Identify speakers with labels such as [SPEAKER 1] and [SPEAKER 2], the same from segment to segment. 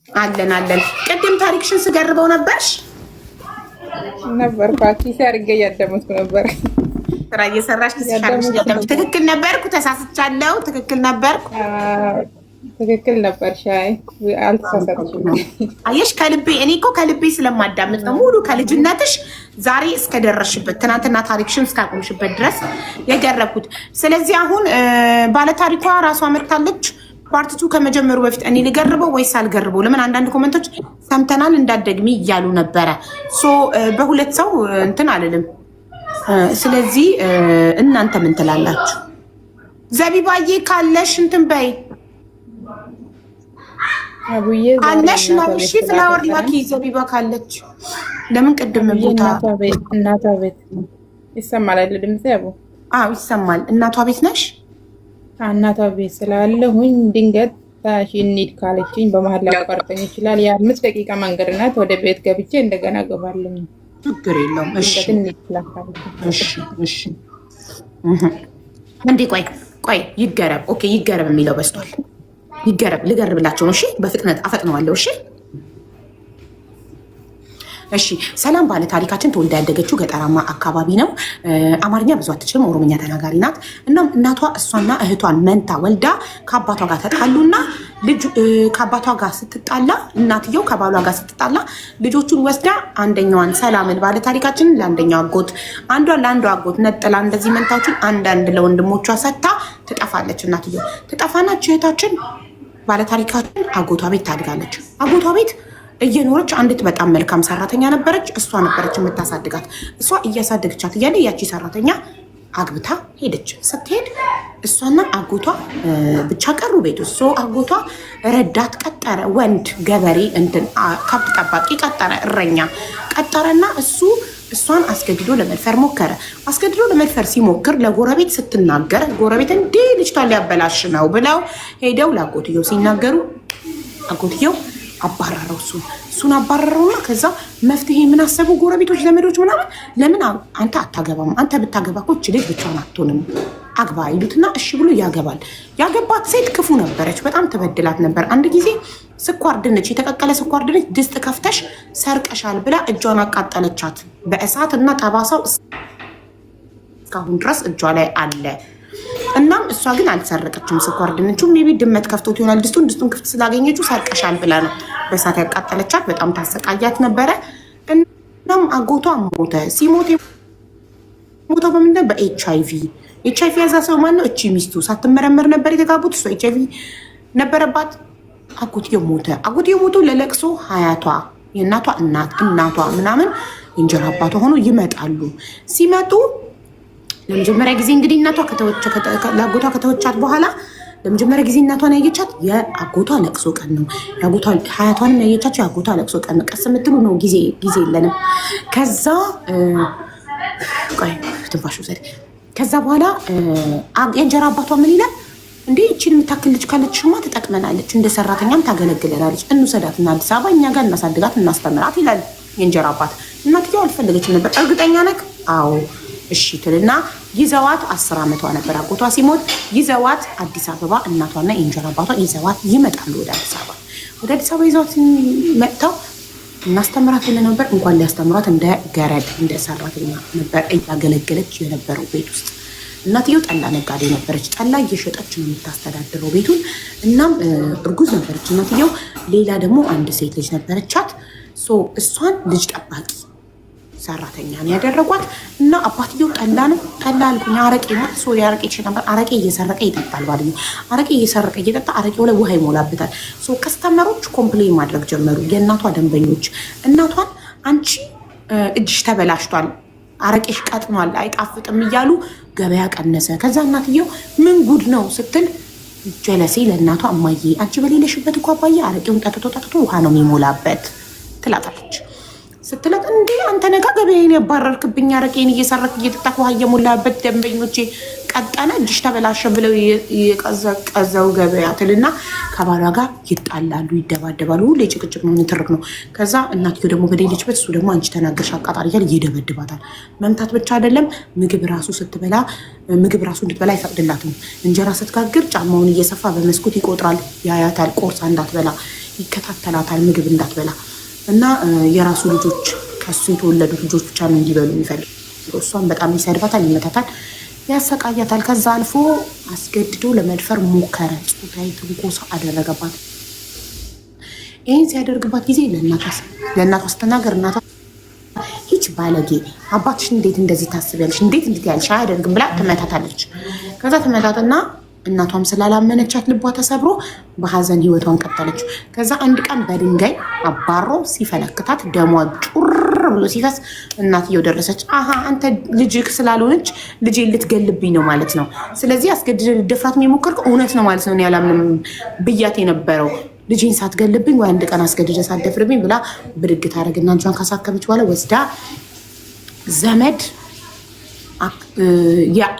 [SPEAKER 1] አለን አለን። ቅድም ታሪክሽን ስገርበው ነበርሽ
[SPEAKER 2] ነበር ፓርቲ ሲያርገ ያደመጥኩ ነበር።
[SPEAKER 1] ስራ እየሰራሽ ትስሻለሽ። ትክክል ነበርኩ? ተሳስቻለሁ? ትክክል ነበርኩ?
[SPEAKER 2] ትክክል ነበር። ሻይ አልተሳሳትሽም።
[SPEAKER 1] አየሽ፣ ከልቤ እኔ እኮ ከልቤ ስለማዳምጥ ነው ሙሉ ከልጅነትሽ ዛሬ እስከደረስሽበት ትናንትና ታሪክሽን እስካቆምሽበት ድረስ የገረብኩት። ስለዚህ አሁን ባለታሪኳ ራሷ መጥታለች። ፓርቲቱ ከመጀመሩ በፊት እኔ ልገርበው ወይስ አልገርበው? ለምን አንዳንድ ኮመንቶች ሰምተናል እንዳትደግሚ እያሉ ነበረ። ሶ በሁለት ሰው እንትን አልልም። ስለዚህ እናንተ ምን ትላላችሁ? ዘቢባዬ ካለሽ እንትን በይ አለሽ ነው። እሺ ፍላወር ላኪ ዘቢባ ካለች። ለምን ቅድም ቦታ
[SPEAKER 2] እናቷ ቤት ይሰማል አይደል? ድምጽ ያቡ?
[SPEAKER 1] አዎ ይሰማል። እናቷ ቤት ነሽ?
[SPEAKER 2] እናቷ ቤት ስላለሁኝ ድንገት ታሽ እንሂድ ካለችኝ በመሀል ላቋርጠኝ ይችላል። የ5 ደቂቃ መንገድ ናት። ወደ ቤት ገብቼ እንደገና እገባለሁ።
[SPEAKER 1] ችግር የለውም። እሺ እሺ። እንዴ ቆይ ይገረብ። ኦኬ ይገረብ የሚለው በስቷል። ይገረብ ልገርብላቸው ነው። እሺ በፍጥነት አፈጥነዋለሁ። እሺ እሺ። ሰላም ባለ ታሪካችን ተወልዳ ያደገችው ገጠራማ አካባቢ ነው። አማርኛ ብዙ አትችልም፣ ኦሮምኛ ተናጋሪ ናት። እናም እናቷ እሷና እህቷን መንታ ወልዳ ከአባቷ ጋር ተጣሉና ልጅ ከአባቷ ጋር ስትጣላ እናትየው ከባሏ ጋር ስትጣላ ልጆቹን ወስዳ አንደኛዋን ሰላምን ባለ ታሪካችን ለአንደኛው አጎት፣ አንዷን ለአንዷ አጎት ነጥላ እንደዚህ መንታዎችን አንዳንድ ለወንድሞቿ ሰታ ትጠፋለች። እናትየው ትጠፋና እህታችን ባለ ታሪካችን አጎቷ ቤት ታድጋለች። አጎቷ ቤት እየኖረች አንዲት በጣም መልካም ሰራተኛ ነበረች። እሷ ነበረች የምታሳድጋት። እሷ እያሳደገቻት እያለ ያቺ ሰራተኛ አግብታ ሄደች። ስትሄድ እሷና አጎቷ ብቻ ቀሩ ቤት ውስጥ። አጎቷ ረዳት ቀጠረ፣ ወንድ ገበሬ እንትን ከብት ጠባቂ ቀጠረ፣ እረኛ ቀጠረና እሱ እሷን አስገድዶ ለመድፈር ሞከረ። አስገድዶ ለመድፈር ሲሞክር ለጎረቤት ስትናገር ጎረቤት እንዴ ልጅቷን ሊያበላሽ ነው ብለው ሄደው ለአጎትየው ሲናገሩ አጎትየው አባረረው። እሱን አባረረውና ከዛ መፍትሄ ምን አሰቡ ጎረቤቶች፣ ዘመዶች ምናምን ለምን አንተ አታገባም? አንተ ብታገባ እኮ እች ልጅ ብቻዋን አትሆንም፣ አግባ ይሉትና እሺ ብሎ ያገባል። ያገባት ሴት ክፉ ነበረች፣ በጣም ትበድላት ነበር። አንድ ጊዜ ስኳር ድንች፣ የተቀቀለ ስኳር ድንች ድስት ከፍተሽ ሰርቀሻል ብላ እጇን አቃጠለቻት በእሳት እና ጠባሳው እስካሁን ድረስ እጇ ላይ አለ። እናም እሷ ግን አልሰረቀችም ስኳር ድንቹ። ሜቢ ድመት ከፍቶት ይሆናል ድስቱን ክፍት ስላገኘችው ሰርቀሻል ብላ ነው በእሳት ያቃጠለቻት። በጣም ታሰቃያት ነበረ። እናም አጎቷ ሞተ። ሲሞት ሞተው በምንድን ነው? በኤችአይቪ። ኤችአይቪ ያዛ ሰው ማነው? እቺ ሚስቱ ሳትመረመር ነበር የተጋቡት። እሷ ኤችአይቪ ነበረባት። አጎትየው ሞተ። አጎትየው ሞቶ ለለቅሶ ሀያቷ የእናቷ እናቷ ምናምን እንጀራ አባቷ ሆኖ ይመጣሉ። ሲመጡ ለመጀመሪያ ጊዜ እንግዲህ እናቷ ለአጎቷ ከተወቻት በኋላ ለመጀመሪያ ጊዜ እናቷን ያየቻት የአጎቷ ለቅሶ ቀን ነው። ሀያቷንም ያየቻቸው የአጎቷ ለቅሶ ቀን ነው። ቀስ የምትሉ ነው፣ ጊዜ የለንም። ከዛ ትንፋሽ ውሰድ። ከዛ በኋላ የእንጀራ አባቷ ምን ይላል? እንዴ ይችን የምታክል ልጅ ካለችሽማ ትጠቅመናለች፣ እንደ ሰራተኛም ታገለግለናለች፣ እንውሰዳትና አዲስ አበባ እኛ ጋር እናሳድጋት፣ እናስተምራት ይላል የእንጀራ አባት። እናትየው አልፈለገችም ነበር። እርግጠኛ ነህ? አዎ እሺ ትልና ይዘዋት 10 ዓመቷ ነበር አጎቷ ሲሞት። ይዘዋት አዲስ አበባ እናቷና የእንጀራ አባቷ ይዘዋት ይመጣሉ ወደ አዲስ አበባ። ወደ አዲስ አበባ ይዘዋት መጥተው እናስተምራት ብለ ነበር። እንኳን ሊያስተምሯት እንደ ገረድ እንደ ሰራተኛ ነበር እያገለገለች የነበረው ቤት ውስጥ። እናትየው ጠላ ነጋዴ ነበረች። ጠላ እየሸጠች ነው የምታስተዳድረው ቤቱን። እናም እርጉዝ ነበረች እናትየው። ሌላ ደግሞ አንድ ሴት ልጅ ነበረቻት። እሷን ልጅ ጠባቂ ሰራተኛ ነው ያደረጓት። እና አባትየው ጠላ ነው ጠላ አልኩኝ አረቄ ነው። አረቄ ይችል ነበር። አረቄ እየሰረቀ ይጠጣል ባልዩ። አረቄ እየሰረቀ እየጠጣ አረቄው ላይ ውሃ ይሞላበታል። ከስተመሮች ኮምፕሌን ማድረግ ጀመሩ። የእናቷ ደንበኞች እናቷን አንቺ እጅሽ ተበላሽቷል፣ አረቄሽ ቀጥኗል፣ አይጣፍጥም እያሉ ገበያ ቀነሰ። ከዛ እናትየው ምን ጉድ ነው ስትል ጀለሴ ለእናቷ እማዬ አንቺ በሌለሽበት እኮ አባዬ አረቄውን ጠጥቶ ውሃ ነው የሚሞላበት ትላታለች። ስትለት እንዴ አንተ ነጋ ገበያዬን ያባረርክብኝ፣ አረቄን እየሰረክ እየጠጣክ ውሃ እየሞላበት ደንበኞቼ ቀጠነ፣ እጅሽ ተበላሸ ብለው የቀዘቀዘው ገበያ ትልና ከባሏ ጋር ይጣላሉ፣ ይደባደባሉ። ሁሌ ጭቅጭቅ ነው፣ ንትርክ ነው። ከዛ እናትየው ደግሞ በሌለችበት እሱ ደግሞ አንቺ ተናገርሽ አቃጣሪ እያለ ይደበድባታል። መምታት ብቻ አይደለም፣ ምግብ ራሱ እንድትበላ አይፈቅድላትም። እንጀራ ስትጋግር ጫማውን እየሰፋ በመስኮት ይቆጥራል፣ ያያታል፣ ቆርሳ እንዳትበላ ይከታተላታል ምግብ እንዳትበላ እና የራሱ ልጆች ከሱ የተወለዱ ልጆች ብቻ ነው እንዲበሉ የሚፈልግ። እሷን በጣም ይሰድባታል፣ ይመታታል፣ ያሰቃያታል። ከዛ አልፎ አስገድዶ ለመድፈር ሞከረ። ጾታዊ ትንኮሳ አደረገባት። ይህን ሲያደርግባት ጊዜ ለእናቷ ስትናገር እናቷ ይች ባለጌ አባትሽ እንዴት እንደዚህ ታስቢያለሽ? እንዴት ያልሽ አያደርግም ብላ ትመታታለች። ከዛ ትመታትና እናቷም ስላላመነቻት ልቧ ተሰብሮ በሀዘን ህይወቷን ቀጠለች። ከዛ አንድ ቀን በድንጋይ አባሮ ሲፈለክታት ደሟ ጩር ብሎ ሲፈስ እናትየው ደረሰች። አሀ አንተ ልጅክ ስላልሆነች ልጄ ልትገልብኝ ነው ማለት ነው። ስለዚህ አስገድደ ልደፍራት የሞከርከው እውነት ነው ማለት ነው። እኔ አላምንም ብያት የነበረው ልጄን ሳትገልብኝ ወይ አንድ ቀን አስገድደ ሳትደፍርብኝ ብላ ብድግ ታደርግና አንቿን ካሳከመች በኋላ ወስዳ ዘመድ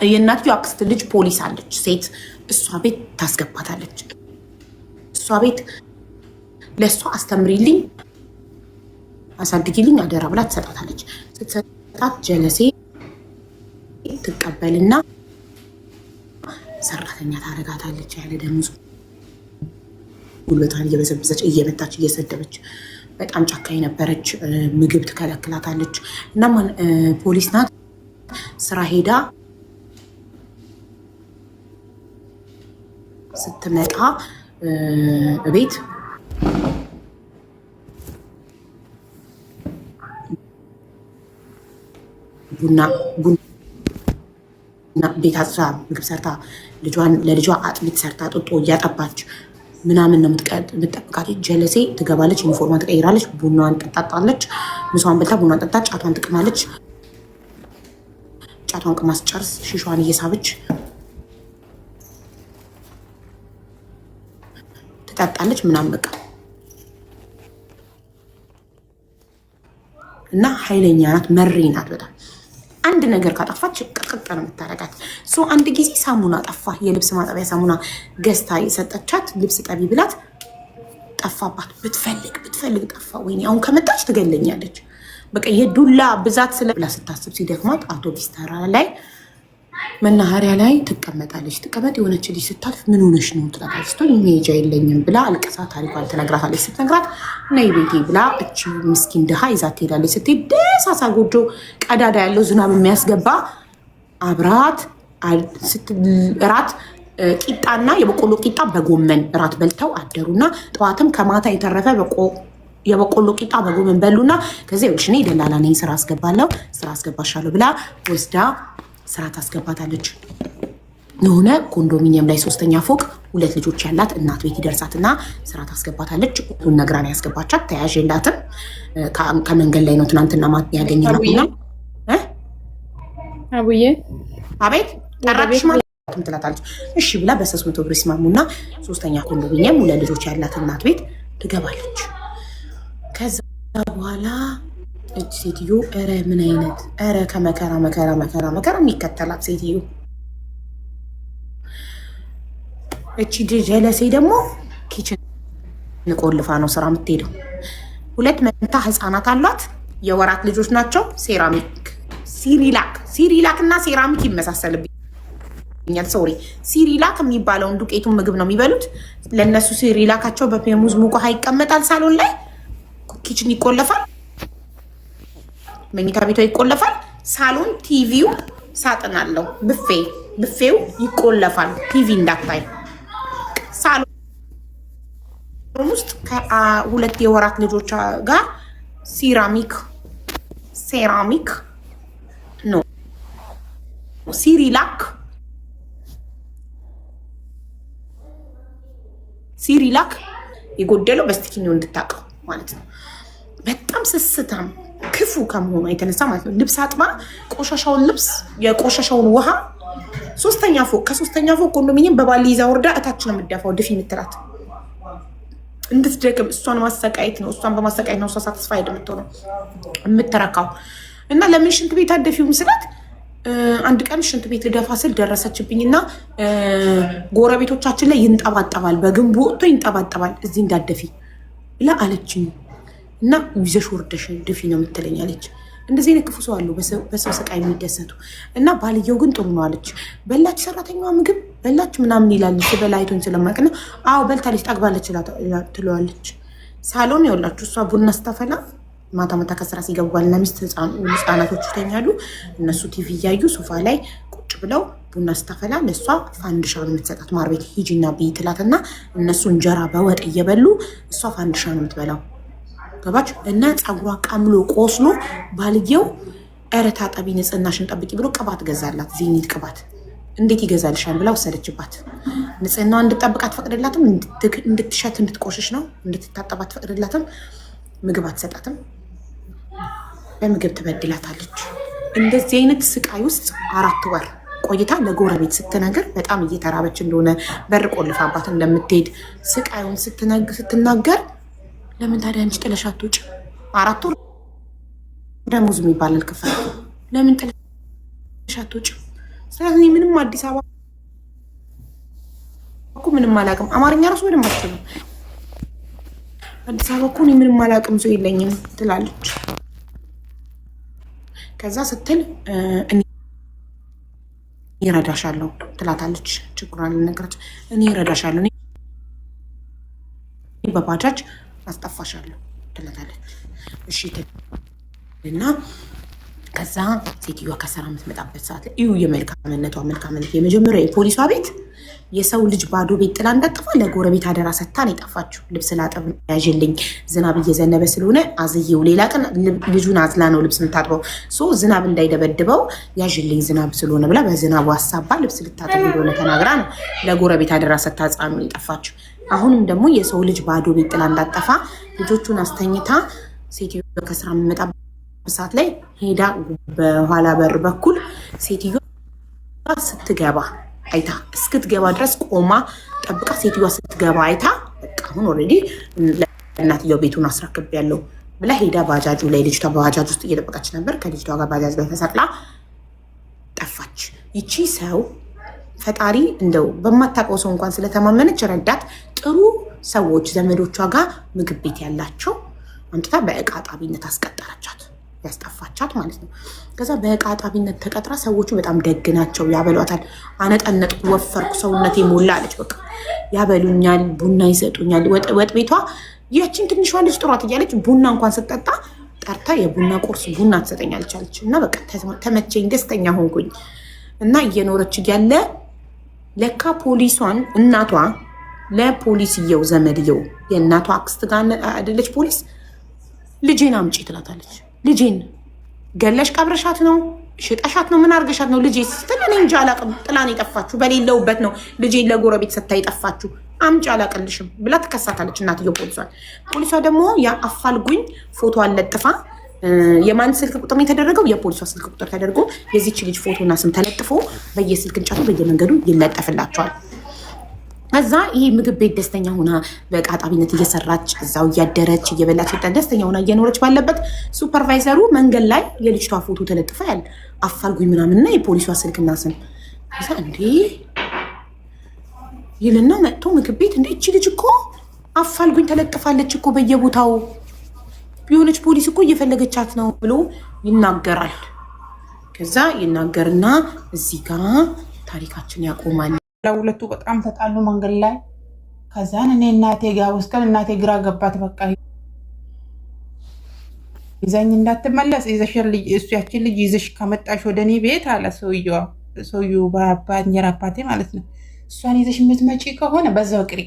[SPEAKER 1] የእናትየው አክስት ልጅ ፖሊስ አለች ሴት፣ እሷ ቤት ታስገባታለች። እሷ ቤት ለእሷ አስተምሪልኝ አሳድጊልኝ አደራ ብላ ትሰጣታለች። ስትሰጣት ጀለሴ ትቀበልና ሰራተኛ ታረጋታለች። ያለ ደሞዝ ጉልበቷን እየበዘበዘች እየመታች እየሰደበች በጣም ጨካኝ ነበረች። ምግብ ትከለክላታለች። እና ፖሊስ ናት። ስራ ሄዳ ስትመጣ ቤት ቡና ቤት አጽዳ ምግብ ሰርታ ለልጇ አጥሚት ሰርታ ጦጦ እያጠባች ምናምን ነው የምትጠብቃት። ጀለሴ ትገባለች፣ ዩኒፎርማን ትቀይራለች፣ ቡናዋን ጠጣጣለች፣ ምሳዋን በልታ ቡናዋን ጠጣ፣ ጫቷን ትቅማለች። ጫቷን ቅማ ስትጨርስ ሽሿን እየሳበች ትጠጣለች ምናምን በቃ እና ኃይለኛ ናት፣ መሪ ናት በጣም። አንድ ነገር ካጠፋች ቅጥቅጥ ነው የምታረጋት። አንድ ጊዜ ሳሙና ጠፋ፣ የልብስ ማጠቢያ ሳሙና ገዝታ የሰጠቻት ልብስ ጠቢ ብላት ጠፋባት። ብትፈልግ ጠፋ። ወይኔ አሁን ከመጣች ትገለኛለች። በቃ የዱላ ብዛት ብላ ስታስብ ሲደክማት አውቶቢስ ተራ ላይ መናኸሪያ ላይ ትቀመጣለች። ትቀመጥ የሆነች ልጅ ስታልፍ ምን ሆነሽ ነው ትላታለች። ስቶ መሄጃ የለኝም ብላ አልቅሳ ታሪኳን ትነግራታለች። ስትነግራት ነይ ቤቴ ብላ እቺ ምስኪን ድሃ ይዛት ትሄዳለች። ስትሄድ ደሳሳ ጎጆ ቀዳዳ ያለው ዝናብ የሚያስገባ አብራት እራት ቂጣና የበቆሎ ቂጣ በጎመን እራት በልተው አደሩና ጠዋትም ከማታ የተረፈ የበቆሎ ቂጣ በጎመን በሉና ከዚያ ይኸውልሽ እኔ ደላላ ነኝ ስራ አስገባሻለሁ ብላ ወስዳ ስራ ታስገባታለች። የሆነ ኮንዶሚኒየም ላይ 3ኛ ፎቅ 2 ልጆች ያላት እናት ቤት ይደርሳትና ስራ ታስገባታለች። ሁሉን ነግራን ያስገባቻት። ተያዥ የላትም። ከመንገድ ላይ ነው ትናንትና ያገኘናትና
[SPEAKER 2] አቡዬ
[SPEAKER 1] አቤት ጠራቅሽ ማለት ትላታለች። እሺ ብላ በ300 ብር ይስማሙና 3ኛ ኮንዶሚኒየም 2 ልጆች ያላት እናት ቤት ትገባለች። ከዛ በኋላ እጅ ሴትዮ ኧረ ምን አይነት ኧረ ከመከራ መከራ የሚከተላት ሴትዮ እቺ ጀለሴ ደግሞ ኪችን ቆልፋ ነው ስራ የምትሄደው። 2 መንታ ህፃናት አሏት። የወራት ልጆች ናቸው። ሲሪላክ እና ሴራሚክ ይመሳሰልብኛል። ሶሪ ሲሪላክ የሚባለውን ዱቄቱን ምግብ ነው የሚበሉት። ለእነሱ ሲሪላካቸው በፔሙዝ ሙቅ ውሃ ይቀመጣል። ሳሎን ላይ ኪችን ይቆለፋል። መኝታ ቤቷ ይቆለፋል። ሳሎን ቲቪው ሳጥን አለው። ብፌው ይቆለፋል። ቲቪ እንዳታይ ሳሎን ውስጥ ከ2 የወራት ልጆች ጋር ሴራሚክ ነው ሲሪላክ የጎደለው በስቲኪኒው እንድታቀው ማለት ነው። በጣም ስስታም ክፉ ከመሆኗ የተነሳ ማለት ነው። ልብስ አጥባ የቆሻሻውን ውሃ 3ኛ ፎቅ ከ3ኛ ፎቅ ኮንዶሚኒየም በባሊ ይዛ ወርዳ እታች ነው የምትደፋው። ድፊ የምትላት እንድትደግም እሷን ማሰቃየት ነው። እሷን በማሰቃየት ነው እሷ ሳትስፋይድ የምትሆነው የምትረካው። እና ለምን ሽንት ቤት አደፊው ምስላት አንድ ቀን ሽንት ቤት ልደፋ ስል ደረሰችብኝና ጎረቤቶቻችን ላይ ይንጠባጠባል፣ በግንቡ ወጥቶ ይንጠባጠባል፣ እዚህ እንዳደፊ ብላ አለችኝ። እና ይዘሽ ወርደሽ ድፊ ነው የምትለኝ አለች። እንደዚህ አይነት ክፉ ሰው አሉ፣ በሰው ስቃይ የሚደሰቱ። እና ባልየው ግን ጥሩ ነው አለች። በላች ሰራተኛዋ ምግብ በላች ምናምን ይላል። በላይቶኝ ስለማቅና አዎ በልታለች ጠግባለች ትለዋለች። ሳሎን ይኸውላችሁ እሷ ቡና ስታፈላ ማታ ማታ ከስራ ሲገቡ ባልና ሚስት ህፃናቶች ይተኛሉ። እነሱ ቲቪ እያዩ ሶፋ ላይ ቁጭ ብለው ቡና ስታፈላ ለእሷ ፋንድሻ ነው የምትሰጣት። ማር ቤት ሂጂና ብይ ትላትና እነሱ እንጀራ በወጥ እየበሉ እሷ ፋንድሻ ነው የምትበላው። ገባች? እና ፀጉሯ ቀምሎ ቆስሎ ባልየው ኧረ ታጠቢ ንጽህናሽን ጠብቂ ብሎ ቅባት ገዛላት። ዜኒት ቅባት እንዴት ይገዛልሻል ብላ ወሰደችባት። ንጽህናዋ እንድጠብቅ አትፈቅድላትም። እንድትሸት እንድትቆሽሽ ነው። እንድትታጠብ አትፈቅድላትም። ምግብ አትሰጣትም። በምግብ ትበድላታለች። እንደዚህ አይነት ስቃይ ውስጥ 4 ወር ቆይታ ለጎረቤት ስትነግር በጣም እየተራበች እንደሆነ በር ቆልፋባት እንደምትሄድ ስቃዩን ስትናገር ለምን ታዲያ አንቺ ጥለሽ አትወጪ? 4 ወር ደሞዝ የሚባል አልከፈለ ለምን ጥለሽ አትወጪ? ስለዚህ ምንም አዲስ አበባ እኮ ምንም አላውቅም። አማርኛ ራሱ ምንም አትችልም። አዲስ አበባ እኮ እኔ ምንም አላውቅም ሰው የለኝም ትላለች። ከዛ ስትል እኔ እረዳሻለሁ ትላታለች። ችግሯን ልነግራት እኔ እረዳሻለሁ፣ እኔ በባጃጅ አስጠፋሻለሁ ትላታለች። እሺ እና ከዛ ሴትዮዋ ከስራ የምትመጣበት ሰዓት ላይ እዩ የመልካምነቷ መልካምነት። የመጀመሪያ የፖሊሷ ቤት የሰው ልጅ ባዶ ቤት ጥላ እንዳጠፋ ለጎረቤት አደራ ሰጥታ ነው የጠፋችው። ልብስ ላጠብ ያዥልኝ ዝናብ እየዘነበ ስለሆነ አዝዬው፣ ሌላ ቀን ልጁን አዝላ ነው ልብስ የምታጥበው። ዝናብ እንዳይደበድበው ያዥልኝ ዝናብ ስለሆነ ብላ በዝናቡ አሳባ ልብስ ልታጥብ እንደሆነ ተናግራ ነው ለጎረቤት አደራ ሰጥታ ህፃኑ የጠፋችው። አሁንም ደግሞ የሰው ልጅ ባዶ ቤት ጥላ እንዳጠፋ ልጆቹን አስተኝታ ሴትዮ ከስራ የምመጣ ሰዓት ላይ ሄዳ በኋላ በር በኩል ሴትዮዋ ስትገባ አይታ እስክትገባ ድረስ ቆማ ጠብቃ ሴትዮዋ ስትገባ አይታ በቃ አሁን ኦልሬዲ ለእናትየው ቤቱን አስረክብ ያለው ብላ ሄዳ ባጃጁ ላይ ልጅቷ በባጃጅ ውስጥ እየጠበቀች ነበር። ከልጅቷ ጋር ባጃጅ ላይ ተሰቅላ ጠፋች። ይቺ ሰው ፈጣሪ እንደው በማታውቀው ሰው እንኳን ስለተማመነች ረዳት። ጥሩ ሰዎች ዘመዶቿ ጋር ምግብ ቤት ያላቸው አምጥታ በእቃ ጣቢነት አስቀጠረቻት፣ ያስጠፋቻት ማለት ነው። ከዛ በእቃ ጣቢነት ተቀጥራ ሰዎቹ በጣም ደግ ናቸው፣ ያበሏታል። አነጠነጥኩ፣ ወፈርኩ፣ ሰውነቴ ሞላ አለች። በቃ ያበሉኛል፣ ቡና ይሰጡኛል። ወጥ ቤቷ ያችን ትንሿ ልጅ ጥሯት እያለች ቡና እንኳን ስትጠጣ ጠርታ የቡና ቁርስ ቡና ትሰጠኛለች አለች። እና በቃ ተመቸኝ፣ ደስተኛ ሆንኩኝ። እና እየኖረች እያለ ለካ ፖሊሷን እናቷ ለፖሊስየው ዘመድየው የእናቷ አክስት ጋር አይደለች ፖሊስ፣ ልጄን አምጪ ትላታለች። ልጄን ገለሽ ቀብረሻት ነው ሽጠሻት ነው ምን አርገሻት ነው ልጄ ስትል እኔ እንጃ አላቅም፣ ጥላን የጠፋችሁ በሌለውበት ነው ልጄን ለጎረቤት ሰታ የጠፋችሁ አምጪ አላቅልሽም ብላ ትከሳታለች እናትየው ፖሊሷን። ፖሊሷ ደግሞ የአፋልጉኝ ፎቶ አለጥፋ የማን ስልክ ቁጥር የተደረገው የፖሊሷ ስልክ ቁጥር ተደርጎ የዚች ልጅ ፎቶና ስም ተለጥፎ በየስልክ እንጫቱ በየመንገዱ ይለጠፍላቸዋል። ከዛ ይሄ ምግብ ቤት ደስተኛ ሆና በእቃ ጣቢነት እየሰራች እዛው እያደረች እየበላች ደስተኛ ሆና እየኖረች ባለበት ሱፐርቫይዘሩ መንገድ ላይ የልጅቷ ፎቶ ተለጥፋ ያለ አፋልጉኝ ምናምንና የፖሊሷ ስልክና ስም ከዛ እንዴ ይልና መጥቶ ምግብ ቤት እንዴ እቺ ልጅ እኮ አፋልጉኝ ተለጥፋለች እኮ በየቦታው ቢሆነች ፖሊስ እኮ እየፈለገቻት ነው ብሎ ይናገራል። ከዛ ይናገርና እዚህ ጋር ታሪካችን ያቆማል።
[SPEAKER 2] ለሁለቱ በጣም ተጣሉ መንገድ ላይ። ከዛን እኔ እናቴ ጋር ወስደን እናቴ ግራ ገባት። በቃ ይዘኝ እንዳትመለስ ያችን ልጅ ይዘሽ ከመጣሽ ወደ እኔ ቤት አለ ሰውየው በእንጀራ አባቴ ማለት ነው። እሷን ይዘሽ የምትመጪ ከሆነ በዛው ቅሪ፣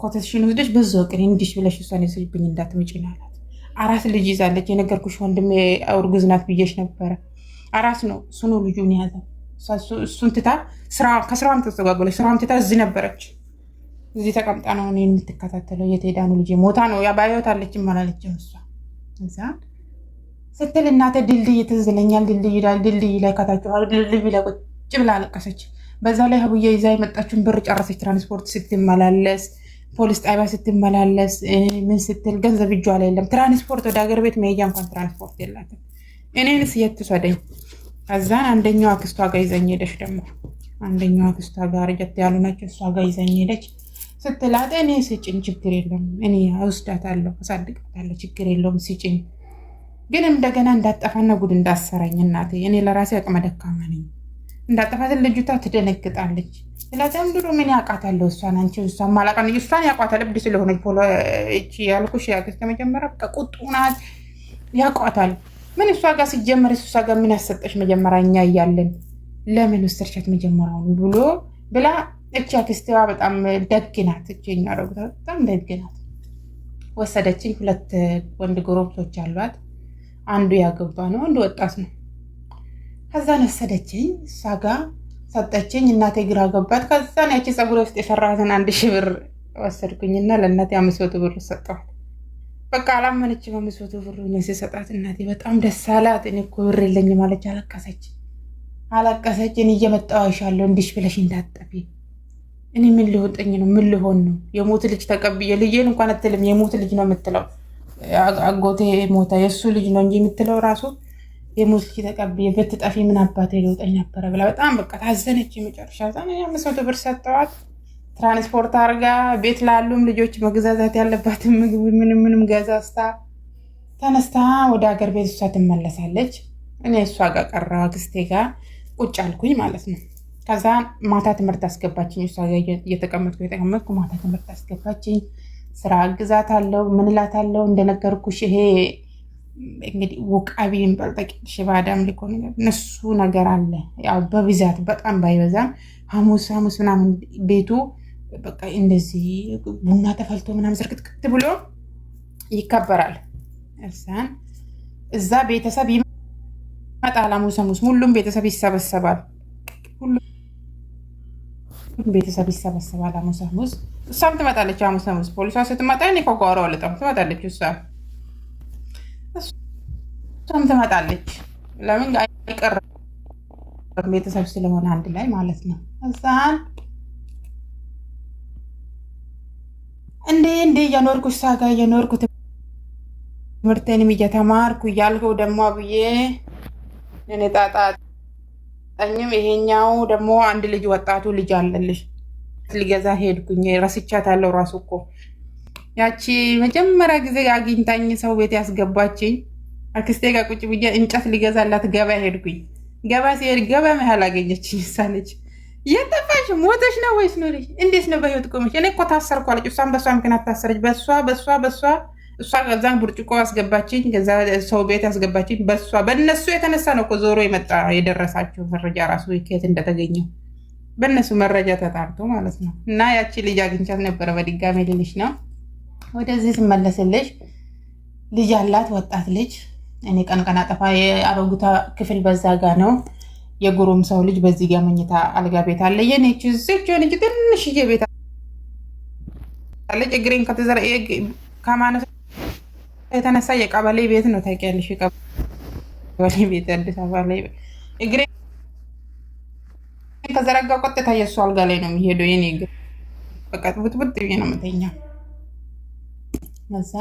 [SPEAKER 2] ኮተትሽን ወስደሽ በዛው ቅሪ፣ እንዲሽ ብለሽ እሷን ይዘሽብኝ እንዳትመጪ ነው አላት። 4 ልጅ ይዛለች። የነገርኩሽ ወንድሜ እርጉዝ ናት ብዬሽ ነበረ። 4 ነው እሱ ነው ልጁን ያዘ። እሱን ትታ ከስራዋም ተስተጓጎለች። ስራዋም ትታ እዚህ ነበረች። እዚህ ተቀምጣ ነው እኔን የምትከታተለው። የት ሄዳ ነው ልጄ ሞታ ነው ባይወት አለችም አላለችም እሷ እዛ ስትል እናቴ ድልድይ ትዝለኛል። ድልድይ ላይ ከታችኋል። ድልድይ ላይ ቁጭ ብላ አለቀሰች። በዛ ላይ ሀቡዬ ይዛ የመጣችውን ብር ጨረሰች። ትራንስፖርት ስትመላለስ፣ ፖሊስ ጣቢያ ስትመላለስ፣ ምን ስትል ገንዘብ እጇ ላይ የለም። ትራንስፖርት ወደ ሀገር ቤት መሄጃ እንኳን ትራንስፖርት የላትም። እኔንስ የት ትወስደኝ? ከዛን አንደኛዋ አክስቷ ጋር ይዘኝ ሄደች። ደግሞ አንደኛዋ አክስቷ ጋር ጀት ያሉ ናቸው። እሷ ጋር ይዘኝ ሄደች። ስትላት እኔ ስጭኝ ችግር የለም እኔ አውስዳታለሁ አሳድጋታለሁ ችግር የለውም ስጭኝ፣ ግን እንደገና እንዳጠፋና ጉድ እንዳሰራኝ እናቴ፣ እኔ ለራሴ አቅመ ደካማ ነኝ፣ እንዳጠፋትን ልጅቷ ትደነግጣለች። ስለዚህም ድሮ ምን ያውቃታለሁ እሷን አንቺ እሷን ማላቃን እሷን ያውቋታል። እብድ ስለሆነች እቺ ያልኩሽ ያክስቴ መጀመሪያ በቃ ቁጡ ናት፣ ያውቋታል። ምን እሷ ጋር ሲጀመር እሷ ጋር ምን ያሰጠሽ መጀመሪያ እኛ እያለን ለምን ወሰድሻት መጀመሪያውን ብሎ ብላ እቺ አክስቴዋ በጣም ደግ ናት። እቺኛ ዶክተር በጣም ደግ ናት። ወሰደችኝ። 2 ወንድ ጎረምሶች አሏት። አንዱ ያገባ ነው፣ አንዱ ወጣት ነው። ከዛን ወሰደችኝ፣ እሷ ጋር ሰጠችኝ። እናቴ ግራ ገባት። ከዛን ያቺ ፀጉር ውስጥ የሰራትን 1000 ብር ወሰድኩኝና ለእናቴ 500 ብር ሰጠኋት። በቃ አላመነችም። 500 ብር ነው ሲሰጣት እናቴ በጣም ደስ አላት። እኔ እኮ ብር የለኝም አለች። አለቀሰች። እኔ እየመጣሁ አይሻለሁ እንዲሽ ብለሽ እንዳትጠፊ። እኔ ምን ልሆንጠኝ ነው? ምን ልሆን ነው? የሞት ልጅ ተቀብዬ ልጄን እንኳን አትልም፣ የሞት ልጅ ነው የምትለው። አጎቴ ሞታ የእሱ ልጅ ነው እንጂ የምትለው ራሱ የሞት ልጅ ተቀብዬ ብትጠፊ ምን አባቴ ልውጠኝ ነበረ ብላ በጣም በቃ ታዘነች። መጨረሻ 500 ብር ሰጠዋት። ትራንስፖርት አርጋ ቤት ላሉም ልጆች መግዛዛት ያለባትን ምግብ ምንም ገዛዝታ ተነስታ ወደ ሀገር ቤት እሷ ትመለሳለች። እኔ እሷ ጋር ቀረሁ፣ አክስቴ ጋር ቁጭ አልኩኝ ማለት ነው። ከዛ ማታ ትምህርት አስገባችኝ። እሷ ጋር እየተቀመጥኩ ማታ ትምህርት አስገባችኝ። ስራ አግዛታለሁ፣ ምን እላታለሁ። እንደነገርኩሽ ይሄ እንግዲህ ውቃቢ በልጠቂሽ ባዳም ሊኮን እነሱ ነገር አለ። ያው በብዛት በጣም ባይበዛም ሐሙስ ምናምን ቤቱ በቃ እንደዚህ ቡና ተፈልቶ ምናምን ዝርክትክት ብሎ ይከበራል። እዛ ቤተሰብ ይመጣል። ሐሙስ ሁሉም ቤተሰብ ይሰበሰባል። ቤተሰብ ይሰበሰባል ሐሙስ። እሷም ትመጣለች ሐሙስ። ፖሊሷ ስትመጣ እኔ ከጓሮ አልወጣም። ትመጣለች እሷም ትመጣለች። ለምን አይቀርም ቤተሰብ ስለሆነ አንድ ላይ ማለት ነው። እዛን እንዴ እየኖርኩ እሷ ጋር እየኖርኩ ትምህርቴንም እየተማርኩ እያልከው ደግሞ ብዬ እኔ ጣጣኝም ይሄኛው ደግሞ አንድ ልጅ ወጣቱ ልጅ አለልሽ ሊገዛ ሄድኩኝ። ረስቻታለሁ ራሱ እኮ ያቺ መጀመሪያ ጊዜ አግኝታኝ ሰው ቤት ያስገባችኝ አክስቴ ጋር ቁጭ ብዬ እንጨት ሊገዛላት ገበያ ሄድኩኝ። ገበያ ሲሄድ ገበያ መሀል አገኘችኝ። ሳለች የጠፋሽ ሞተሽ ነው ወይስ ኖረሽ? እንዴት ነው በህይወት ቆመሽ? እኔ እኮ ታሰርኩ አለች። እሷም በሷ ምክንያት ታሰረች። እሷ ገዛን ብርጭቆ አስገባችኝ። ገዛ ሰው ቤት ያስገባችኝ በእነሱ የተነሳ ነው እኮ ዞሮ የደረሳቸው መረጃ ራሱ ከየት እንደተገኘው በእነሱ መረጃ ተጣርቶ ማለት ነው። እና ያቺ ልጅ አግኝቻት ነበረ። በድጋሚ ልልሽ ነው ወደዚህ ስመለስልሽ ልጅ አላት፣ ወጣት ልጅ። እኔ ቀን አጠፋ። የአሮጊቷ ክፍል በዛ ጋ ነው። የጉሩም ሰው ልጅ በዚህ ጋ መኝታ አልጋ ቤት አለ። የኔች ዝች ሆነች ትንሽዬ ቤት አለች። እግሬን ከተዘረ ከማነሳ የተነሳ የቀበሌ ቤት ነው ታውቂያለሽ። የቀበሌ ቤት አዲስ አበባ ላይ እግሬን ከዘረጋው ቀጥታ የእሱ አልጋ ላይ ነው የሚሄደው። የኔ እግር በቃ ቡጥቡጥ ብዬ ነው የምተኛው። እዛ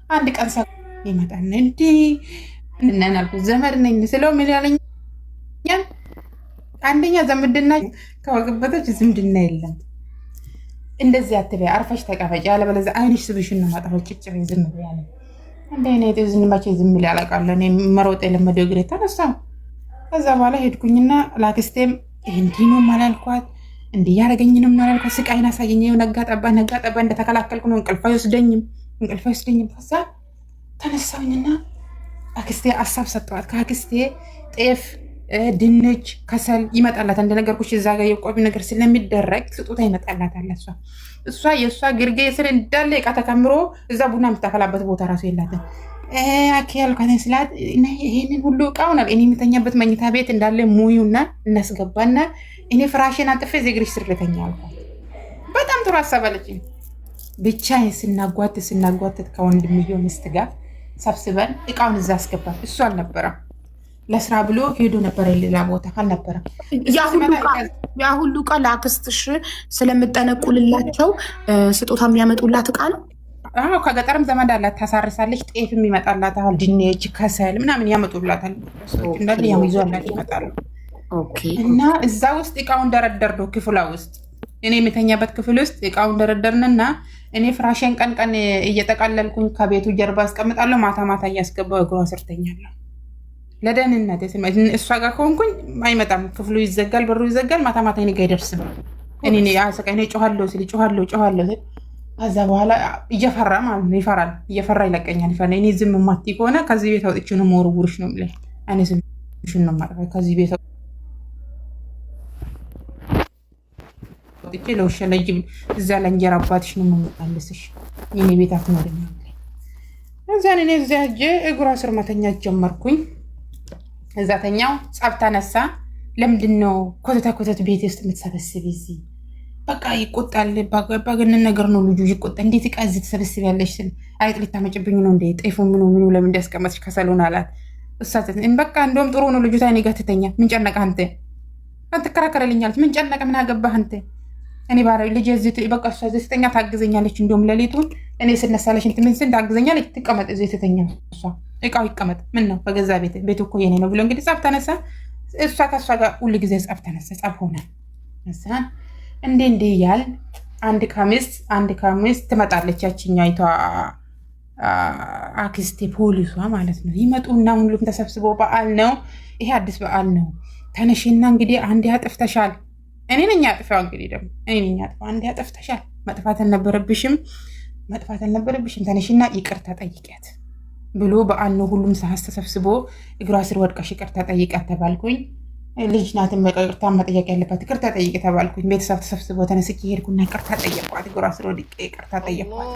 [SPEAKER 2] አንድ ቀን ሰው ይመጣል። እንዴ እነን አልኩት ዘመድ ነኝ ስለው ምን ያለኛል? አንደኛ ዘመድና ከወግበቶች ዝምድና የለም። እንደዚህ አትበይ፣ አርፈሽ ተቀመጪ፣ ያለበለዚያ አይንሽ ስብሽን ነው ማጠፋው። ጭጭ በይ፣ ዝም በይ አለ። እንደ አይነት ዝንባቼ ዝም ብዬ አላውቃለሁ። እኔ መሮጥ የለመደው እግሬ ተነሳ። ከዛ በኋላ ሄድኩኝና ላክስቴም እንዲህ ነው ማላልኳት፣ እንዲህ ያደረገኝንም ነው ያልኳት። ስቃይን አሳየኝ። ነጋ ጠባ እንደተከላከልኩ ነው። እንቅልፍ አይወስደኝም። ከዛ ተነሳሁኝና አክስቴ ሀሳብ ሰጠዋት። ከአክስቴ ጤፍ፣ ድንች፣ ከሰል ይመጣላት። እንደነገርኩሽ እዛ ጋር የቆቢ ነገር ስለሚደረግ ስጦታ ይመጣላታል። እሷ የእሷ ግርጌ ስር እንዳለ እቃ ተከምሮ እዛ ቡና የምታፈላበት ቦታ ራሱ የላትም። ያልኳት ስላት ይሄንን ሁሉ እቃ ሆናል። እኔ የምተኛበት መኝታ ቤት እንዳለ ሙዩና እናስገባና እኔ ፍራሽን አንጥፌ እግርሽ ስር ልተኛ አልኳት። በጣም ጥሩ ሀሳብ አለችኝ። ብቻ ስናጓትት ከወንድምየው ሚስት ጋር ሰብስበን እቃውን እዛ አስገባል። እሱ አልነበረም፣ ለስራ ብሎ ሄዶ ነበረ፣ ሌላ ቦታ አልነበረም።
[SPEAKER 1] ያ ሁሉ እቃ ለአክስትሽ ስለምጠነቁልላቸው ስጦታ የሚያመጡላት እቃ ነው።
[SPEAKER 2] ከገጠርም ዘመድ አላት፣ ታሳርሳለች። ጤፍም ይመጣላታል፣ ድንች፣ ከሰል ምናምን ያመጡላታል። እንዳለ ይዟላት ይመጣሉ። እና እዛ ውስጥ እቃውን ደረደር ነው ክፍሏ ውስጥ እኔ የምተኛበት ክፍል ውስጥ እቃውን ደረደርንና እኔ ፍራሽን ቀን እየጠቃለልኩኝ ከቤቱ ጀርባ አስቀምጣለሁ። ማታ እያስገባው እግሯ ስር ተኛለሁ። ለደህንነት እሷ ጋር ከሆንኩኝ አይመጣም። ክፍሉ ይዘጋል፣ በሩ ይዘጋል። ማታ ማታ እኔ ጋ አይደርስም። እኔ ጮኋለሁ ስል ጮኋለሁ ስል ከዛ በኋላ እየፈራ ማለት ነው ይፈራል። እየፈራ ይለቀኛል። እኔ ዝም የማትይ ከሆነ ከዚህ ቤት አውጥቼ ነው የምወረውርሽ ነው የምልህ። እኔ ስምሽን ነው የማጠፋው። ከዚህ ቤት አውጥቼ ለውሻ ለጅብ እዛ ለእንጀራ አባትሽ ነው የምመልስሽ። የኔ ቤት አትኖርም። እዛን እኔ እዚያ ሂጅ እግሯ ስር መተኛት ጀመርኩኝ። እዛ ተኛው። ጸብ ተነሳ። ለምንድን ነው ኮተት ቤት ውስጥ የምትሰበስቢ? እዚህ በቃ ይቆጣል። ባገነን ነገር ነው ልጁ ይቆጣል። እንዴት ዕቃ እዚህ ትሰበስቢያለሽ? ስል አይጥ ልታመጭብኝ ነው እንዴ? ጤፉ ምኑ ለምን እንዳስቀመጥሽ ከሰሉን አላት። በቃ እንደውም ጥሩ ነው ልጁታ እኔ ጋር ትተኛ። ምን ጨነቀ አንተ? ትከራከረልኛለች። ምን ጨነቀ? ምን አገባህ አንተ? እኔ ባሪ ልጅ እዚህ በቃ እሷ እዚህ ትተኛ ታግዘኛለች። እንደውም ሌሊቱን እኔ ስነሳለሽ እንትን ምን ስል ታግዘኛለች። ትቀመጥ እዚህ ትተኛ። እሷ ዕቃው ይቀመጥ። ምን ነው በገዛ ቤት እኮ የኔ ነው ብሎ እንግዲህ ጸብ ተነሳ። እሷ ከእሷ ጋር ሁሉ ጊዜ ጸብ ተነሳ። ጸብ ሆነ እዛን እንዴ እያል አንድ ካሚስት ትመጣለች። ያችኛይቷ አክስቴ ፖሊሷ ማለት ነው። ይመጡና ሁሉም ተሰብስበው በዓል ነው ይሄ አዲስ በዓል ነው። ተነሽና እንግዲህ አንድ ያጥፍተሻል። እኔ ነኝ ያጥፋው። እንግዲህ ደግሞ እኔ ነኝ ያጥፋው። አንድ ያጥፍተሻል። መጥፋት አልነበረብሽም። ተነሽና ይቅርታ ጠይቂያት ብሎ በዓል ነው ሁሉም ሰዓት ተሰብስቦ እግሯ ስር ወድቀሽ ይቅርታ ጠይቂያት ተባልኩኝ። ልጅ ናትን በቃ ይቅርታ መጠየቅ ያለባት ይቅርታ ጠይቂ ተባልኩኝ። ቤተሰብ ተሰብስቦ ተነስቼ ሄድኩና ይቅርታ ጠየቅኳት። እግሯ ስር ወድቄ ይቅርታ ጠየቅኳት።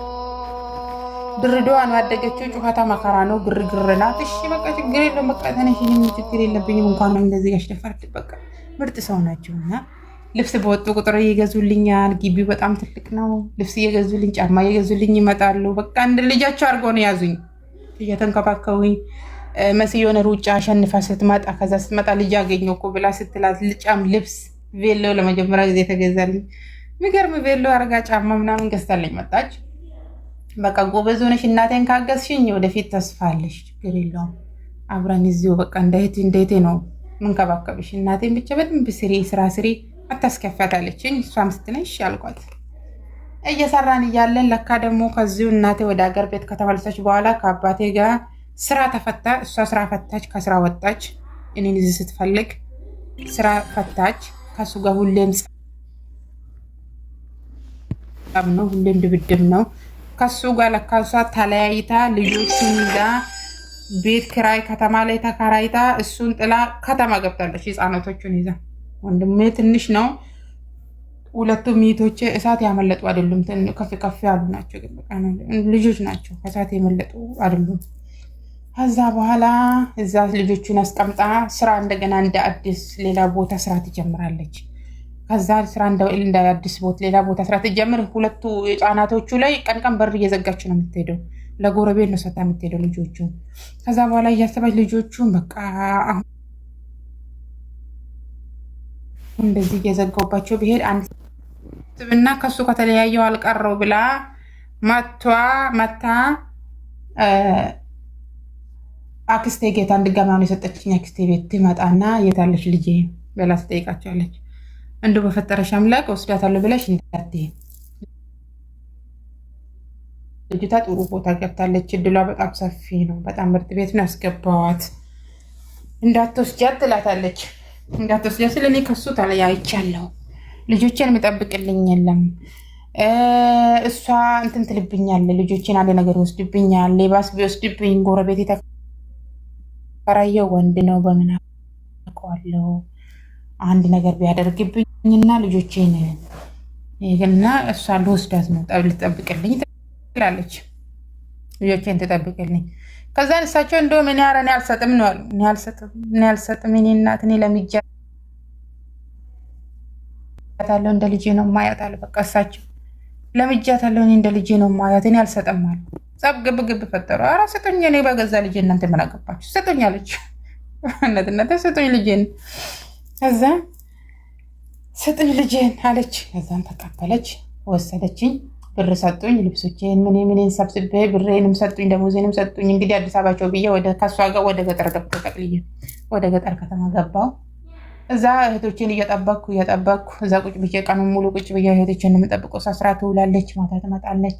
[SPEAKER 2] ድሬዳዋ ነው ያደገችው። ጩኸታ መከራ ነው፣ ግርግር ናት። እሺ በቃ ችግር የለውም በቃ ተነሽ፣ ችግር የለብኝም እንኳን እንደዚህ ያሽደፈርድ በቃ ምርጥ ሰው ናቸውና ልብስ በወጡ ቁጥር እየገዙልኛል። ግቢው በጣም ትልቅ ነው። ልብስ እየገዙልኝ፣ ጫማ እየገዙልኝ ይመጣሉ። በቃ እንደ ልጃቸው አድርገው ነው ያዙኝ፣ እየተንከባከቡኝ። መሲ የሆነ ሩጫ አሸንፋ ስትመጣ ከዛ ስትመጣ ልጅ አገኘሁ እኮ ብላ ስትላት ልጫም ልብስ ቬሎ ለመጀመሪያ ጊዜ ተገዛልኝ። የሚገርም ቬሎ አርጋ ጫማ ምናምን ገዝታለኝ መጣች። በቃ ጎበዝ ሆነሽ እናቴን ካገዝሽኝ ወደፊት ተስፋ አለሽ፣ ችግር የለውም አብረን እዚሁ በቃ እንደህቴ ነው ምንከባከብሽ። እናቴን ብቻ በደንብ ስራ ስሪ አታስከፋታለችኝ። እሷም ስትለኝ እሺ አልኳት። እየሰራን እያለን ለካ ደግሞ ከዚሁ እናቴ ወደ ሀገር ቤት ከተመለሰች በኋላ ከአባቴ ጋር ስራ ተፈታ። እሷ ስራ ፈታች፣ ከስራ ወጣች። እኔን እዚህ ስትፈልግ ስራ ፈታች። ከሱ ጋር ሁሌም ጸብ ነው፣ ሁሌም ድብድብ ነው ከሱ ጋር። ለካ እሷ ተለያይታ ልጆቹን ይዛ ቤት ኪራይ ከተማ ላይ ተከራይታ እሱን ጥላ ከተማ ገብታለች ህፃናቶቹን ይዛ። ወንድሜ ትንሽ ነው። ሁለቱም ሚቶቼ እሳት ያመለጡ አይደሉም። ከፍ ያሉ ናቸው፣ ግን በቃ ልጆች ናቸው። ከእሳት የመለጡ አይደሉም። ከዛ በኋላ እዛ ልጆቹን አስቀምጣ ስራ እንደገና እንደ አዲስ ሌላ ቦታ ስራ ትጀምራለች። ከዛ ስራ እንደ አዲስ ሌላ ቦታ ስራ ትጀምር። ሁለቱ ህፃናቶቹ ላይ ቀን በር እየዘጋች ነው የምትሄደው። ለጎረቤት ነው ሰታ የምትሄደው ልጆቹ። ከዛ በኋላ እያሰባች ልጆቹን በቃ አሁን እንደዚህ እየዘጋውባቸው ብሄድ አንድ ስብና ከሱ ከተለያየው አልቀረው ብላ መታ አክስቴ ጌታ እንድጋማውን የሰጠችኝ አክስቴ ቤት ትመጣና የታለች ልጄ በላ ትጠይቃቸዋለች። እንዶ በፈጠረሽ አምላክ ወስዳታለሁ ብለሽ እንዳትይ፣ ልጅቷ ጥሩ ቦታ ገብታለች። እድሏ በጣም ሰፊ ነው። በጣም ምርጥ ቤት ነው ያስገባዋት። እንዳትወስጃት ትላታለች። እንዳትወስጃት ስለ እኔ ከሱ ተለያይቻለሁ። ልጆቼን የሚጠብቅልኝ የለም። እሷ እንትን ትልብኛለ። ልጆቼን አንድ ነገር ይወስድብኛል። ሌባስ ቢወስድብኝ ጎረቤት የተከራየው ወንድ ነው፣ በምን አውቀዋለሁ? አንድ ነገር ቢያደርግብኝና ልጆቼን እና እሷ ልወስዳት ነው ልትጠብቅልኝ ትላለች። ልጆቼን ትጠብቅልኝ። ከዛ እሳቸው እንደውም እኔ አልሰጥም ነው አሉ። እኔ አልሰጥም እኔ እናት እኔ ለምጃታለሁ እንደ ልጄ ነው ማያት አለ። በቃ እሳቸው ለምጃታለሁ እኔ እንደ ልጄ ነው ማያት እኔ አልሰጥም አሉ። ጸብ ግብ ፈጠሩ። ኧረ ስጡኝ፣ እኔ በገዛ ልጄ እናንተ ምን አገባችሁ? ስጡኝ አለች። እናት ስጡኝ ልጄን። ከዛ ስጡኝ ልጄን አለች። ከዛን ተቀበለች፣ ወሰደችኝ። ብር ሰጡኝ፣ ልብሶቼን ምኔን ሰብስቤ ብሬንም ሰጡኝ፣ ደሞዜንም ሰጡኝ። እንግዲህ አዲስ አበባቸው ብዬ ከሷ ጋር ወደ ገጠር ገብቶ ጠቅልዬ ወደ ገጠር ከተማ ገባው። እዛ እህቶችን እየጠበቅኩ እዛ ቁጭ ብዬ ቀኑን ሙሉ ቁጭ ብዬ እህቶችን የምጠብቀው። ስራ ትውላለች፣ ማታ ትመጣለች።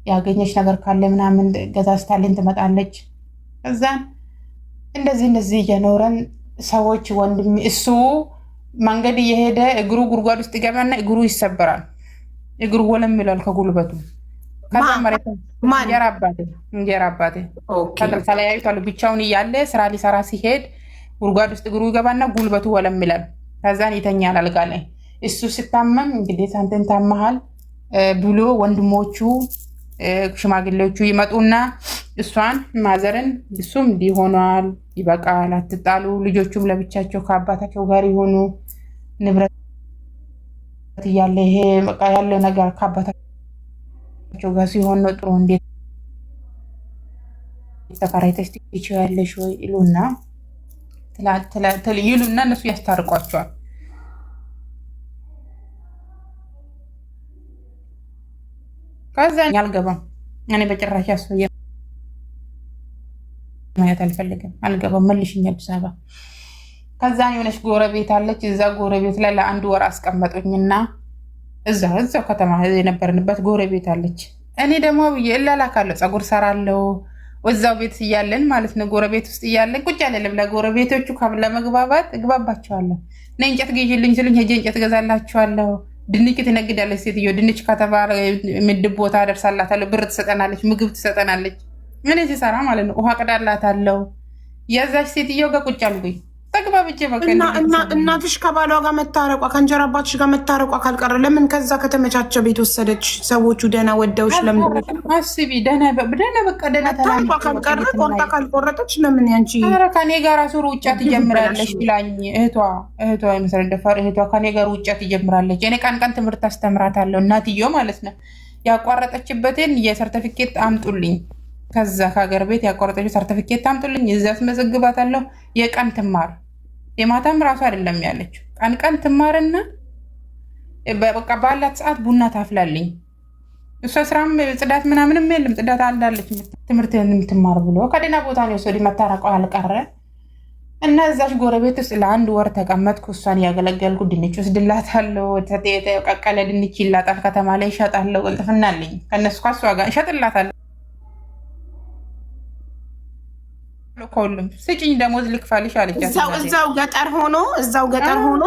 [SPEAKER 2] ያገኘች ነገር ካለ ምናምን ገዛዝታልን ትመጣለች። እዛን እንደዚህ እየኖረን ሰዎች ወንድም እሱ መንገድ እየሄደ እግሩ ጉድጓድ ውስጥ ይገባና እግሩ ይሰበራል። እግሩ ወለም ይላል ከጉልበቱ። እንጀራ አባቴ ተለያይቷል። ብቻውን እያለ ስራ ሊሰራ ሲሄድ ጉድጓድ ውስጥ እግሩ ይገባና ጉልበቱ ወለም ይላል። ከዛን ይተኛል አልጋ ላይ። እሱ ሲታመም እንግዲህ አንተን ታመሃል ብሎ ወንድሞቹ ሽማግሌዎቹ ይመጡና እሷን ማዘርን እሱም እንዲህ ሆኗል፣ ይበቃል፣ አትጣሉ፣ ልጆቹም ለብቻቸው ከአባታቸው ጋር የሆኑ ንብረት እያለ ይሄ በቃ ያለው ነገር ከአባታቸው ጋር ሲሆን ነው ጥሩ። እንዴት ተከራይተሽ ትችያለሽ ወይ ይሉና እነሱ ያስታርቋቸዋል። ከዛ አልገባም እኔ በጭራሽ ያስፈየ ማየት አልፈልግም፣ አልገባም፣ መልሽኝ አዲስ አበባ። ከዛ የሆነች ጎረቤት አለች። እዛ ጎረቤት ላይ ለአንድ ወር አስቀመጡኝና እዛው ከተማ የነበርንበት ጎረቤት አለች። እኔ ደግሞ እላላካለሁ፣ ፀጉር ሰራለሁ እዛው ቤት እያለን ማለት ነው። ጎረቤት ውስጥ እያለን ቁጭ አለለም ለጎረቤቶቹ ለመግባባት እግባባቸዋለሁ። እኔ እንጨት ግዢልኝ ስሉኝ ሄጄ እንጨት ገዛላቸዋለሁ። ድንች ትነግዳለች ሴትዮ። ድንች ከተባለ ምድብ ቦታ ደርሳላታለሁ። ብር ትሰጠናለች፣ ምግብ ትሰጠናለች። እኔ ሲሰራ ማለት ነው። ውሃ ቅዳላታለሁ። የዛች ሴትዮ ጋር ቁጭ አልኩኝ ተግባብቼ በቃ።
[SPEAKER 1] እናትሽ ከባሏ ጋር መታረቋ ከእንጀራ አባትሽ ጋር መታረቋ ካልቀረ ለምን ከዛ ከተመቻቸ ቤት ወሰደች? ሰዎቹ ደህና ወደውሽ ለምን
[SPEAKER 2] አስቢ። ደህና በቃ ደህና
[SPEAKER 1] ታሪኳ ካልቀረ ቆርጣ ካልቆረጠች ለምን ያንቺ
[SPEAKER 2] ከኔ ጋር ራሱ ሩጫ ትጀምራለች ብላኝ እህቷ የመሰረት ደፋር እህቷ ከኔ ጋር ሩጫ ትጀምራለች። እኔ ቀን ትምህርት አስተምራታለሁ። እናትዮ ማለት ነው። ያቋረጠችበትን የሰርተፊኬት አምጡልኝ፣ ከዛ ከሀገር ቤት ያቋረጠችው ሰርተፊኬት አምጡልኝ፣ እዛ አስመዘግባታለሁ። የቀን ትማር የማታም ራሱ አይደለም ያለችው። ቀን ትማርና በቃ ባላት ሰዓት ቡና ታፍላልኝ። እሷ ስራም ጽዳት ምናምንም የለም። ጽዳት አልዳለች ትምህርት የምትማር ብሎ ከደህና ቦታ ነው የወሰደኝ። መታረቀው አልቀረ እና እዛች ጎረቤት ውስጥ ለአንድ ወር ተቀመጥኩ። እሷን እያገለገልኩ ድንች ወስድላታለሁ። የተቀቀለ ድንች ይላጣል፣ ከተማ ላይ ይሸጣለሁ። ቅልጥፍናልኝ ከነሱ ከሷ ጋር እሸጥላታለሁ። ከሁሉም ስጭኝ ደሞዝ ልክፈልሽ አለቻት።
[SPEAKER 1] እዛው ገጠር ሆኖ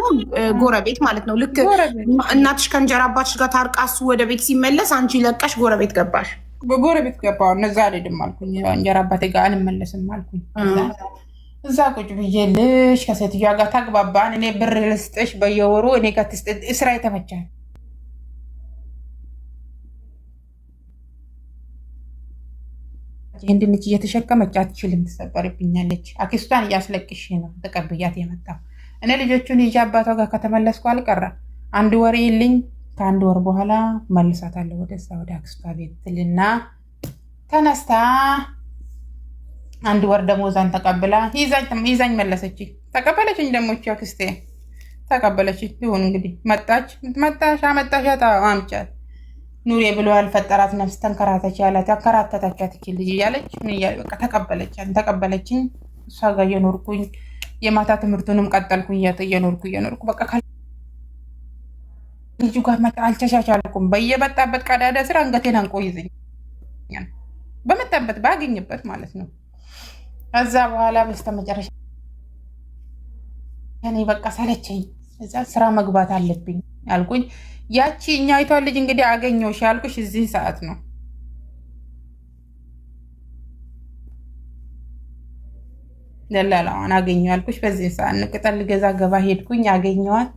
[SPEAKER 1] ጎረቤት ማለት ነው። ልክ እናትሽ ከእንጀራ አባትሽ ጋር ታርቃሱ ወደ ቤት ሲመለስ አንቺ ለቀሽ ጎረቤት ገባሽ።
[SPEAKER 2] ጎረቤት ገባሁ። እነዛ አልሄድም አልኩኝ። እንጀራ አባቴ ጋር አልመለስም አልኩኝ። እዛ ቁጭ ብዬልሽ ከሴትዮዋ ጋር ተግባባን። እኔ ብር ልስጥሽ በየወሩ እኔ ጋር ስራ የተመቻል። ይህን ድንች እየተሸከመች አትችልም፣ ትሰበርብኛለች። አክስቷን እያስለቅሽ ነው ተቀብያት የመጣው። እኔ ልጆቹን ይዤ አባቷ ጋር ከተመለስኩ አልቀረ አንድ ወር ይልኝ። ከአንድ ወር በኋላ መልሳታለሁ ወደዛ ወደ አክስቷ ቤት ትልና ተነስታ አንድ ወር ደሞዛን ተቀብላ ይዛኝ መለሰች። ተቀበለችኝ። ደሞች አክስቴ ተቀበለች። ይሁን እንግዲህ መጣሽ አመጣሻት አምጫት ኑሬ ብሎ ያልፈጠራት ነፍስ ተንከራተች ያላት ያከራተታቻት ይችል ልጅ እያለች ምን እያለ በቃ ተቀበለችኝ። እሷ ጋር እየኖርኩኝ የማታ ትምህርቱንም ቀጠልኩኝ። እየኖርኩ በቃ ልጁ ጋር መጣ አልተሻሻልኩም። በየመጣበት ቀዳዳ ስራ አንገቴን አንቆ ይዘኛል። በመጣበት ባገኝበት ማለት ነው። ከዛ በኋላ በስተመጨረሻ እኔ በቃ ሰለቸኝ። እዛ ስራ መግባት አለብኝ አልኩኝ። ያቺ እኛይቷን ልጅ እንግዲህ አገኘሁሽ ያልኩሽ እዚህ ሰዓት ነው። ደላላዋን አገኘሁ ያልኩሽ በዚህ ሰዓት ነው። ቅጠል ገዛ ገባ ሄድኩኝ፣ አገኘኋት።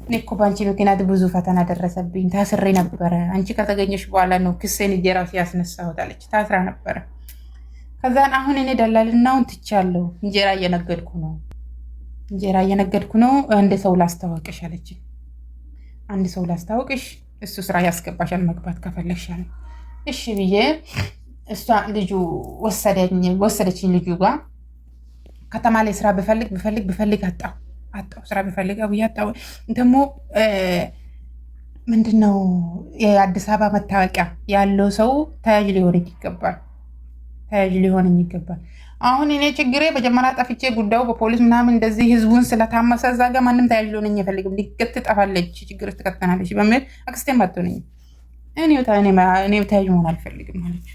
[SPEAKER 2] እኔ እኮ በአንቺ ምክንያት ብዙ ፈተና ደረሰብኝ፣ ታስሬ ነበረ። አንቺ ከተገኘሽ በኋላ ነው ክሴን እጄ ራሱ ያስነሳሁት አለች። ታስራ ነበረ። ከዛን አሁን እኔ ደላልናውን ትቻለሁ፣ እንጀራ እየነገድኩ ነው። አንድ ሰው ላስተዋወቅሽ አለች። አንድ ሰው ላስታውቅሽ፣ እሱ ስራ ያስገባሻል መግባት ከፈለግሻል። እሺ ብዬ እሷ ልጁ ወሰደችኝ። ልጁ ጋር ከተማ ላይ ስራ ብፈልግ አጣው ስራ ብፈልግ አጣው። ደግሞ ምንድነው የአዲስ አበባ መታወቂያ ያለው ሰው ተያዥ ሊሆነኝ ይገባል። አሁን እኔ ችግሬ መጀመሪያ ጠፍቼ ጉዳዩ በፖሊስ ምናምን እንደዚህ ህዝቡን ስለታመሰ እዛ ጋር ማንም ተያዥ ሊሆነኝ አይፈልግም። ሊቀጥ ትጠፋለች፣ ችግር ትከተናለች በሚል አክስቴም አትሆነኝም። እኔ ተያዥ መሆን አልፈልግም አለች።